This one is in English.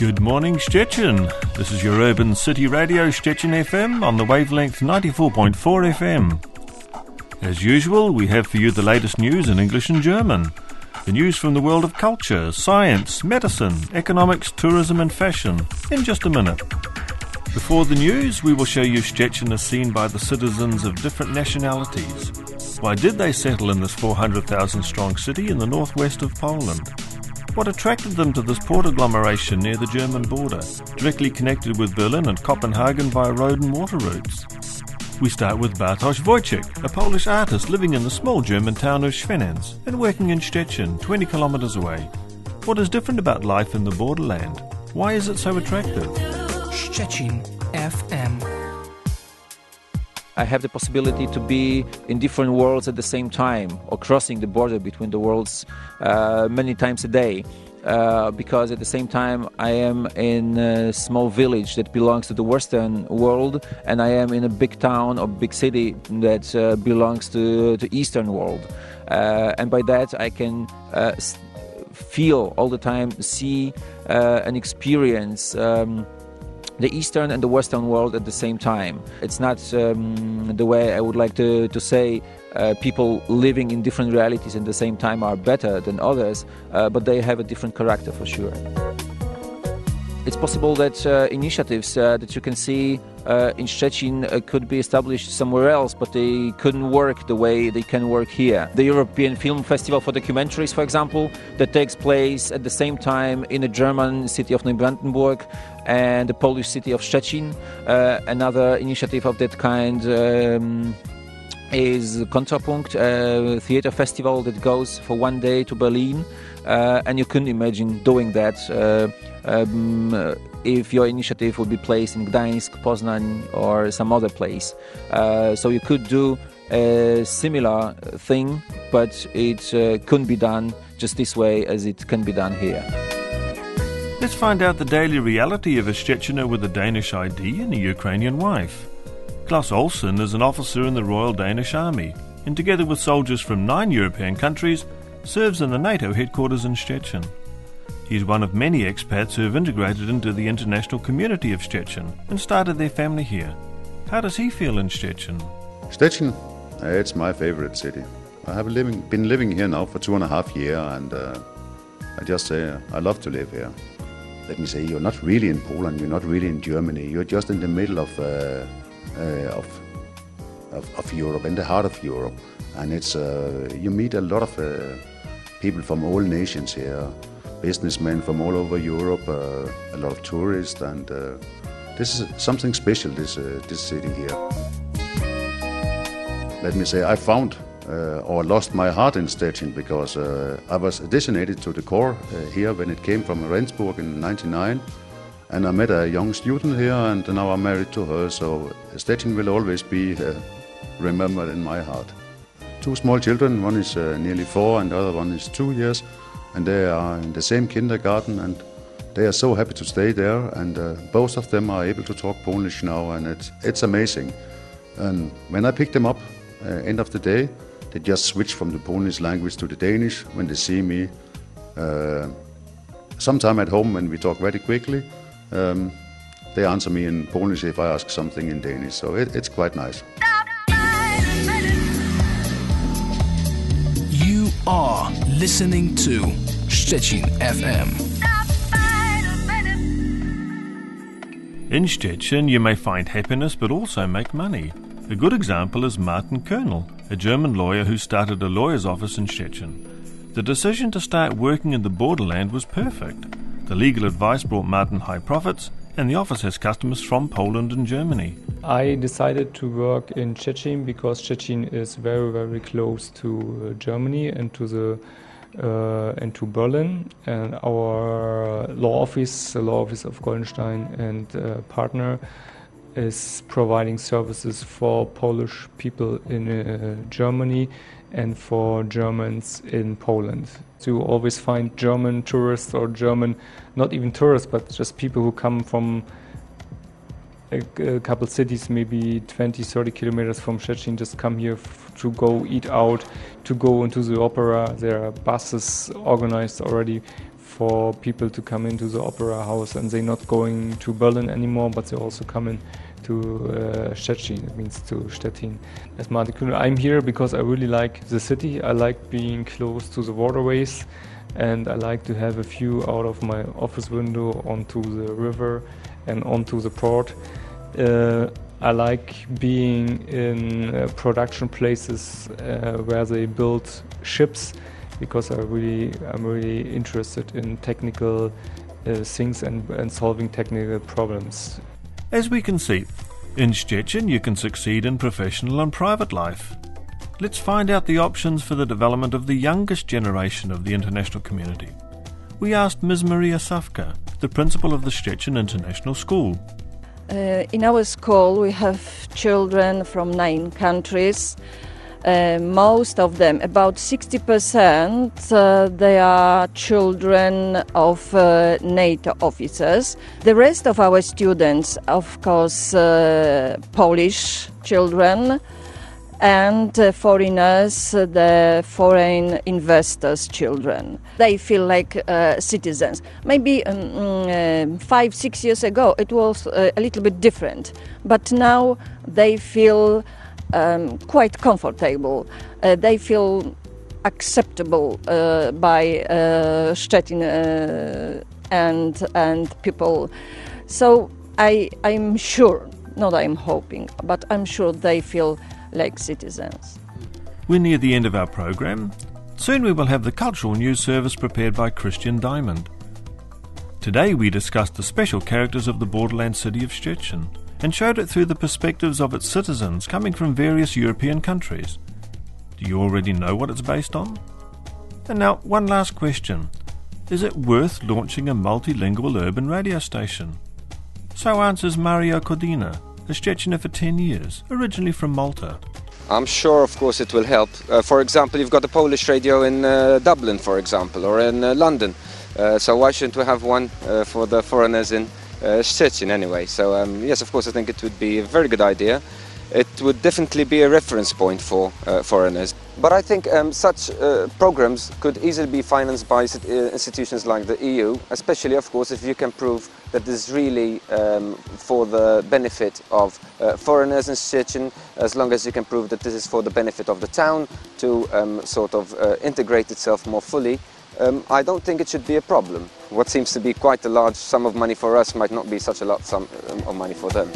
Good morning, Szczecin. This is your urban city radio, Szczecin FM, on the wavelength 94.4 FM. As usual, we have for you the latest news in English and German. The news from the world of culture, science, medicine, economics, tourism and fashion in just a minute. Before the news, we will show you Szczecin as seen by the citizens of different nationalities. Why did they settle in this 400,000 strong city in the northwest of Poland? What attracted them to this port agglomeration near the German border, directly connected with Berlin and Copenhagen via road and water routes? We start with Bartosz Wojcik, a Polish artist living in the small German town of Świnec and working in Szczecin, 20 kilometers away. What is different about life in the borderland? Why is it so attractive? Szczecin FM. I have the possibility to be in different worlds at the same time, or crossing the border between the worlds many times a day, because at the same time I am in a small village that belongs to the Western world, and I am in a big town or big city that belongs to the Eastern world. And by that I can feel all the time, see and experience the Eastern and the Western world at the same time. It's not the way I would like to say people living in different realities at the same time are better than others, but they have a different character for sure. It's possible that initiatives that you can see in Szczecin could be established somewhere else, but they couldn't work the way they can work here. The European Film Festival for Documentaries, for example, that takes place at the same time in the German city of Neubrandenburg and the Polish city of Szczecin. Another initiative of that kind is Kontrapunkt, a theater festival that goes for one day to Berlin, and you couldn't imagine doing that if your initiative would be placed in Gdańsk, Poznań or some other place. So you could do a similar thing, but it couldn't be done just this way as it can be done here. Let's find out the daily reality of a Szczeciner with a Danish ID and a Ukrainian wife. Klaus Olsen is an officer in the Royal Danish Army, and together with soldiers from 9 European countries, serves in the NATO headquarters in Szczecin. He is one of many expats who have integrated into the international community of Szczecin and started their family here. How does he feel in Szczecin? Szczecin, it's my favorite city. I have been living here now for 2.5 years, and I just say I love to live here. Let me say, you're not really in Poland, you're not really in Germany, you're just in the middle of Europe, in the heart of Europe, and it's you meet a lot of people from all nations here, businessmen from all over Europe, a lot of tourists, and this is something special. This city here. Let me say, I found or lost my heart in Szczecin because I was designated to the Corps here when it came from Rendsburg in '99. And I met a young student here, and now I'm married to her, so Szczecin will always be remembered in my heart. 2 small children, one is nearly 4 and the other one is 2 years, and they are in the same kindergarten, and they are so happy to stay there, and both of them are able to talk Polish now, and it's amazing. And when I pick them up, end of the day, they just switch from the Polish language to the Danish when they see me. Sometime at home when we talk very quickly, they answer me in Polish if I ask something in Danish, so it's quite nice. You are listening to Szczecin FM. In Szczecin, you may find happiness but also make money. A good example is Martin Kernel, a German lawyer who started a lawyer's office in Szczecin. The decision to start working in the borderland was perfect. The legal advice brought Martin high profits, and the office has customers from Poland and Germany. I decided to work in Szczecin because Szczecin is very, very close to Germany and to Berlin. And our law office, the law office of Goldenstein and partner, is providing services for Polish people in Germany and for Germans in Poland. You always find German tourists or German, not even tourists, but just people who come from a couple cities, maybe 20, 30 kilometers from Szczecin, just come here to go eat out, to go into the opera. There are buses organized already for people to come into the opera house, and they're not going to Berlin anymore, but they also come in to Szczecin. It means to Stettin. As Martin Kühne, I'm here because I really like the city. I like being close to the waterways, and I like to have a view out of my office window onto the river and onto the port. I like being in production places where they build ships, because I'm really interested in technical things and solving technical problems. As we can see, in Szczecin you can succeed in professional and private life. Let's find out the options for the development of the youngest generation of the international community. We asked Ms. Maria Safka, the principal of the Szczecin International School. In our school we have children from 9 countries. Most of them, about 60%, they are children of NATO officers. The rest of our students, of course, Polish children, and foreigners, the foreign investors' children. They feel like citizens. Maybe 5-6 years ago it was a little bit different, but now they feel quite comfortable. They feel acceptable by Szczecin and people. So I'm sure, not I'm hoping, but I'm sure they feel like citizens. We're near the end of our programme. Soon we will have the cultural news service prepared by Christian Diamond. Today we discussed the special characters of the borderland city of Szczecin and showed it through the perspectives of its citizens coming from various European countries. Do you already know what it's based on? And now, one last question. Is it worth launching a multilingual urban radio station? So answers Mario Codina, a Szczeciner for 10 years, originally from Malta. I'm sure, of course, it will help. For example, you've got a Polish radio in Dublin, for example, or in London. So why shouldn't we have one for the foreigners in Szczecin anyway? So yes, of course, I think it would be a very good idea. It would definitely be a reference point for foreigners. But I think such programs could easily be financed by institutions like the EU, especially, of course, if you can prove that this is really for the benefit of foreigners in Szczecin, as long as you can prove that this is for the benefit of the town to sort of integrate itself more fully. I don't think it should be a problem. What seems to be quite a large sum of money for us might not be such a large sum of money for them.